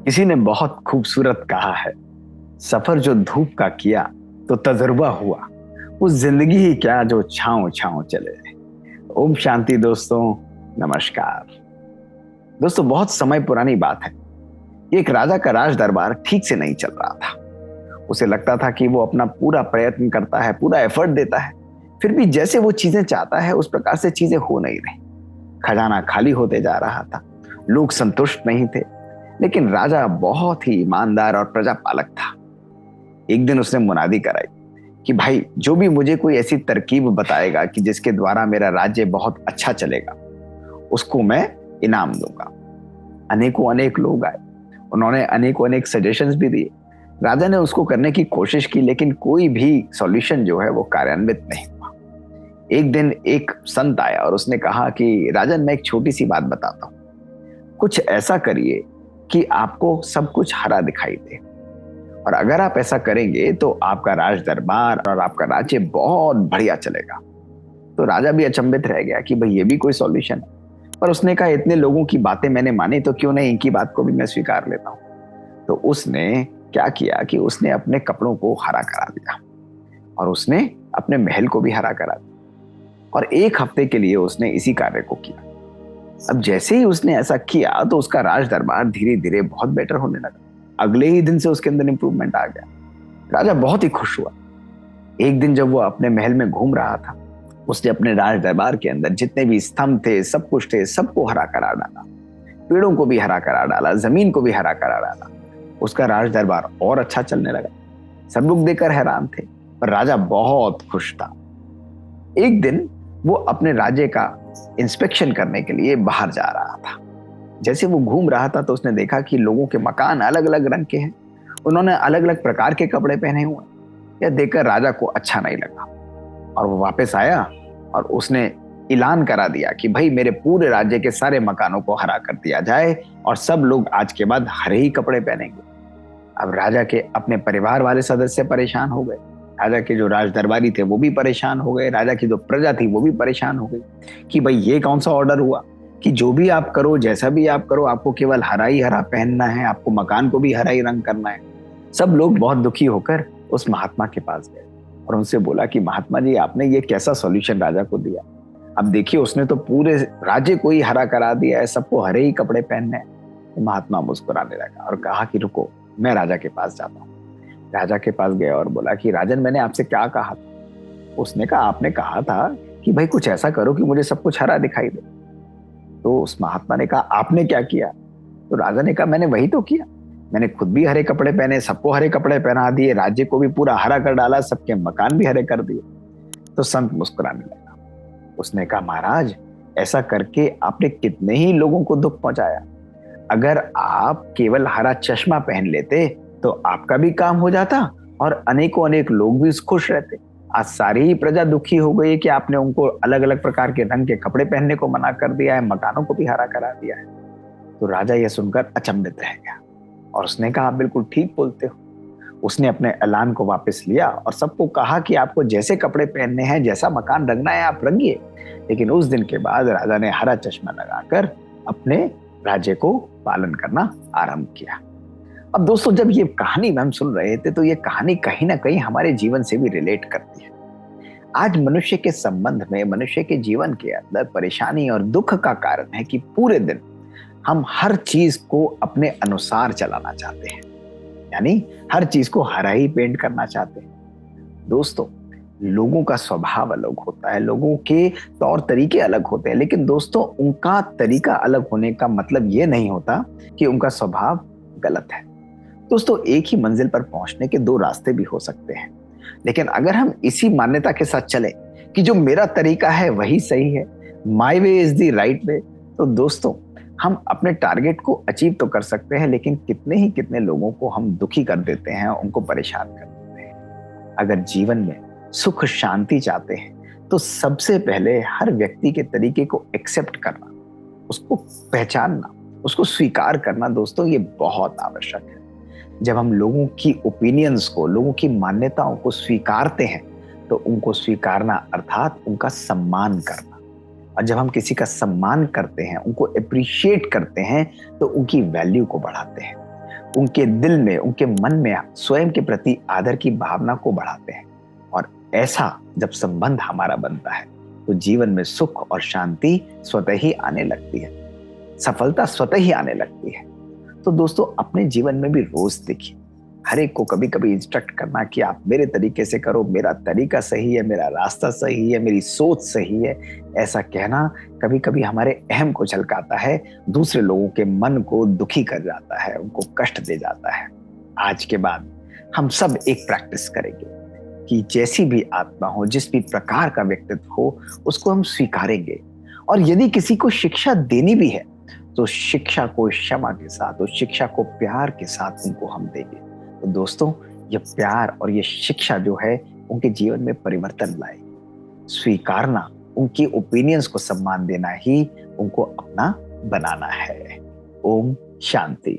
किसी ने बहुत खूबसूरत कहा है, सफर जो धूप का किया तो तजुर्बा हुआ, वो जिंदगी ही क्या जो छांव छांव चले। ओम शांति दोस्तों, नमस्कार। दोस्तों, बहुत समय पुरानी बात है। एक राजा का राज दरबार ठीक से नहीं चल रहा था। उसे लगता था कि वो अपना पूरा प्रयत्न करता है, पूरा एफर्ट देता है, फिर भी जैसे वो चीजें चाहता है उस प्रकार से चीजें हो नहीं रही। खजाना खाली होते जा रहा था, लोग संतुष्ट नहीं थे। लेकिन राजा बहुत ही ईमानदार और प्रजापालक था। एक दिन उसने मुनादी कराई कि भाई, जो भी मुझे कोई ऐसी तरकीब बताएगा कि जिसके द्वारा मेरा राज्य बहुत अच्छा चलेगा, उसको मैं इनाम दूंगा। अनेकों अनेक लोग आए, उन्होंने अनेकों अनेक सजेशंस भी दिए। राजा ने उसको करने की कोशिश की, लेकिन कोई भी सॉल्यूशन जो है वो कार्यान्वित नहीं हुआ। एक दिन एक संत आया और उसने कहा कि राजन, मैं एक छोटी सी बात बताता हूँ। कुछ ऐसा करिए कि आपको सब कुछ हरा दिखाई दे, और अगर आप ऐसा करेंगे तो आपका राज दरबार और आपका राज्य बहुत बढ़िया चलेगा। तो राजा भी अचंभित रह गया कि भाई, ये भी कोई सॉल्यूशन है। पर उसने कहा, इतने लोगों की बातें मैंने मानी तो क्यों नहीं इनकी बात को भी मैं स्वीकार लेता हूँ। तो उसने क्या किया कि उसने अपने कपड़ों को हरा करा दिया और उसने अपने महल को भी हरा करा दिया, और एक हफ्ते के लिए उसने इसी कार्य को किया। अब जैसे ही उसने ऐसा किया तो उसका राज दरबार धीरे धीरे बहुत बेटर होने लगा। अगले ही दिन से उसके अंदर इंप्रूवमेंट आ गया। राजा बहुत ही खुश हुआ। एक दिन जब वो अपने महल में घूम रहा था, उसने अपने राज दरबार के अंदर जितने भी स्तंभ थे, सब कुछ थे, सबको हरा करा डाला। पेड़ों को भी हरा करा डाला, जमीन को भी हरा करा डाला। उसका राज दरबार और अच्छा चलने लगा। सब लोग देखकर हैरान थे, पर राजा बहुत खुश था। एक दिन वो अपने राज्य का इंस्पेक्शन करने के लिए बाहर जा रहा था। जैसे वो घूम रहा था तो उसने देखा कि लोगों के मकान अलग अलग रंग के हैं, उन्होंने अलग अलग प्रकार के कपड़े पहने हुए। यह देखकर राजा को अच्छा नहीं लगा और वो वापस आया और उसने ऐलान करा दिया कि भाई, मेरे पूरे राज्य के सारे मकानों को हरा कर दिया जाए और सब लोग आज के बाद हरे ही कपड़े पहनेंगे। अब राजा के अपने परिवार वाले सदस्य परेशान हो गए, राजा के जो राज दरबारी थे वो भी परेशान हो गए, राजा की जो प्रजा थी वो भी परेशान हो गई कि भाई, ये कौन सा ऑर्डर हुआ कि जो भी आप करो, जैसा भी आप करो, आपको केवल हरा ही हरा पहनना है, आपको मकान को भी हरा ही रंग करना है। सब लोग बहुत दुखी होकर उस महात्मा के पास गए और उनसे बोला कि महात्मा जी, आपने ये कैसा सॉल्यूशन राजा को दिया? अब देखिए, उसने तो पूरे राज्य को ही हरा करा दिया है, सबको हरे ही कपड़े पहनने हैं। तो महात्मा मुस्कुराने लगा और कहा कि रुको, मैं राजा के पास जाता हूँ। राजा के पास गया और बोला कि राजन, मैंने आपसे क्या कहा था? उसने कहा, आपने कहा था कि भाई कुछ ऐसा करो कि मुझे सब कुछ हरा दिखाई दे। तो उस महात्मा ने कहा, आपने क्या किया? तो राजा ने कहा, मैंने वही तो किया। मैंने खुद भी हरे कपड़े पहने, सबको हरे कपड़े पहना दिए, राज्य को भी पूरा हरा कर डाला, सबके मकान भी हरे कर दिए। तो संत मुस्कुराने लगा। उसने कहा, महाराज, ऐसा करके आपने कितने ही लोगों को दुख पहुंचाया। अगर आप केवल हरा चश्मा पहन लेते तो आपका भी काम हो जाता और अनेकों अनेक लोग भी खुश रहते। आज सारी ही प्रजा दुखी हो गई कि आपने उनको अलग अलग प्रकार के रंग के कपड़े पहनने को मना कर दिया है, मकानों को भी हरा करा दिया है। तो राजा यह सुनकर अचंभित रह गया और उसने कहा, आप बिल्कुल ठीक बोलते हो। उसने अपने ऐलान को वापस लिया और सबको कहा कि आपको जैसे कपड़े पहनने हैं, जैसा मकान रंगना है, आप रंगिए। लेकिन उस दिन के बाद राजा ने हरा चश्मा लगाकर अपने राज्य को पालन करना आरंभ किया। अब दोस्तों, जब ये कहानी हम सुन रहे थे तो ये कहानी कहीं ना कहीं हमारे जीवन से भी रिलेट करती है। आज मनुष्य के संबंध में, मनुष्य के जीवन के अंदर परेशानी और दुख का कारण है कि पूरे दिन हम हर चीज को अपने अनुसार चलाना चाहते हैं, यानी हर चीज को हरा ही पेंट करना चाहते हैं। दोस्तों, लोगों का स्वभाव अलग होता है, लोगों के तौर तरीके अलग होते हैं, लेकिन दोस्तों, उनका तरीका अलग होने का मतलब ये नहीं होता कि उनका स्वभाव गलत है। दोस्तों, एक ही मंजिल पर पहुंचने के दो रास्ते भी हो सकते हैं, लेकिन अगर हम इसी मान्यता के साथ चले कि जो मेरा तरीका है वही सही है, my way is the right way, तो दोस्तों, हम अपने टारगेट को अचीव तो कर सकते हैं, लेकिन कितने लोगों को हम दुखी कर देते हैं, उनको परेशान कर देते हैं। अगर जीवन में सुख शांति चाहते हैं तो सबसे पहले हर व्यक्ति के तरीके को एक्सेप्ट करना, उसको पहचानना, उसको स्वीकार करना, दोस्तों, ये बहुत आवश्यक है। जब हम लोगों की ओपिनियंस को, लोगों की मान्यताओं को स्वीकारते हैं तो उनको स्वीकारना अर्थात उनका सम्मान करना। और जब हम किसी का सम्मान करते हैं, उनको अप्रिशिएट करते हैं, तो उनकी वैल्यू को बढ़ाते हैं। उनके दिल में, उनके मन में स्वयं के प्रति आदर की भावना को बढ़ाते हैं। और ऐसा जब संबंध हमारा बनता है तो जीवन में सुख और शांति स्वतः ही आने लगती है, सफलता स्वतः ही आने लगती है। तो दोस्तों, अपने जीवन में भी रोज देखिए, हर एक को कभी कभी इंस्ट्रक्ट करना कि आप मेरे तरीके से करो, मेरा तरीका सही है, मेरा रास्ता सही है, मेरी सोच सही है, ऐसा कहना कभी कभी हमारे अहम को झलकाता है, दूसरे लोगों के मन को दुखी कर जाता है, उनको कष्ट दे जाता है। आज के बाद हम सब एक प्रैक्टिस करेंगे कि जैसी भी आत्मा हो, जिस भी प्रकार का व्यक्तित्व हो, उसको हम स्वीकारेंगे। और यदि किसी को शिक्षा देनी भी है तो शिक्षा को क्षमा के साथ, उस शिक्षा को प्यार के साथ उनको हम देंगे। तो दोस्तों, ये प्यार और ये शिक्षा जो है उनके जीवन में परिवर्तन लाए। स्वीकारना, उनकी ओपिनियंस को सम्मान देना ही उनको अपना बनाना है। ओम शांति।